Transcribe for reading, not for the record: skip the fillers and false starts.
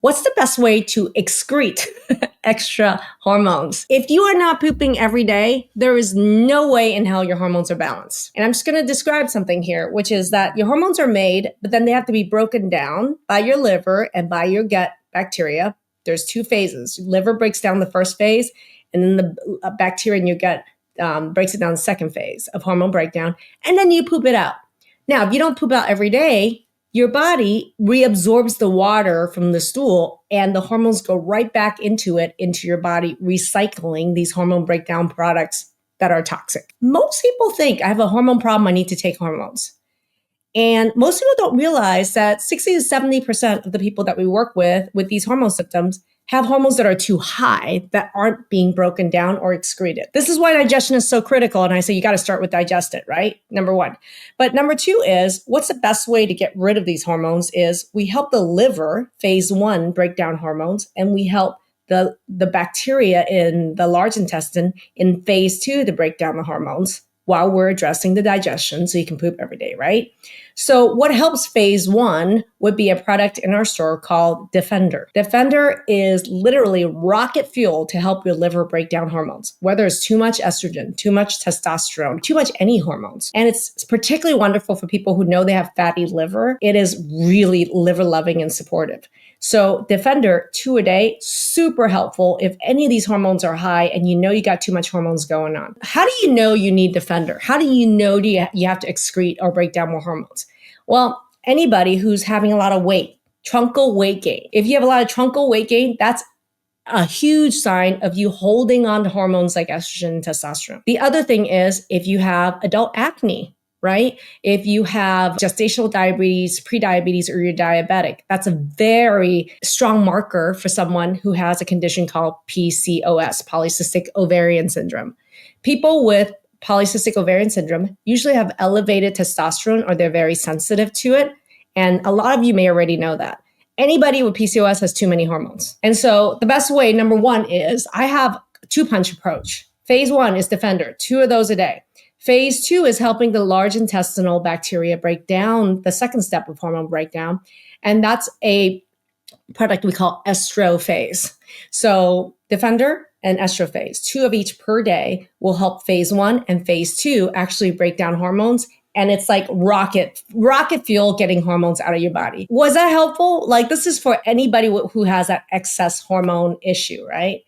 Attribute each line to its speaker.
Speaker 1: What's the best way to excrete extra hormones? If you are not pooping every day, there is no way in hell your hormones are balanced. And I'm just going to describe something here, which is that your hormones are made, but then they have to be broken down by your liver and by your gut bacteria. There's two phases. Liver breaks down the first phase, and then the bacteria in your gut breaks it down the second phase of hormone breakdown, and then you poop it out. Now, if you don't poop out every day, your body reabsorbs the water from the stool and the hormones go right back into your body, recycling these hormone breakdown products that are toxic. Most people think I have a hormone problem, I need to take hormones. And most people don't realize that 60 to 70% of the people that we work with these hormone symptoms have hormones that are too high that aren't being broken down or excreted. This is why digestion is so critical. And I say you got to start with digest it, right? Number one. But number two is, what's the best way to get rid of these hormones is we help the liver, phase one, break down hormones, and we help the bacteria in the large intestine in phase two to break down the hormones while we're addressing the digestion so you can poop every day, right? So what helps phase one would be a product in our store called DefendHer. DefendHer is literally rocket fuel to help your liver break down hormones, whether it's too much estrogen, too much testosterone, too much any hormones. And it's particularly wonderful for people who know they have fatty liver. It is really liver loving and supportive. So DefendHer, 2 a day, super helpful if any of these hormones are high and you know you got too much hormones going on. How do you know you need DefendHer? How do you know you have to excrete or break down more hormones? Well, anybody who's having a lot of weight, truncal weight gain. If you have a lot of truncal weight gain, that's a huge sign of you holding on to hormones like estrogen and testosterone. The other thing is if you have adult acne, right? If you have gestational diabetes, prediabetes, or you're diabetic, that's a very strong marker for someone who has a condition called PCOS, polycystic ovarian syndrome. People with polycystic ovarian syndrome usually have elevated testosterone or they're very sensitive to it. And a lot of you may already know that. Anybody with PCOS has too many hormones. And so the best way, number one, is I have a two-punch approach. Phase one is DefendHer, 2 of those a day. Phase two is helping the large intestinal bacteria break down the second step of hormone breakdown. And that's a product we call EstroPhase. So DefendHer and EstroPhase, 2 of each per day, will help phase one and phase two actually break down hormones. And it's like rocket fuel getting hormones out of your body. Was that helpful? Like, this is for anybody who has that excess hormone issue, right?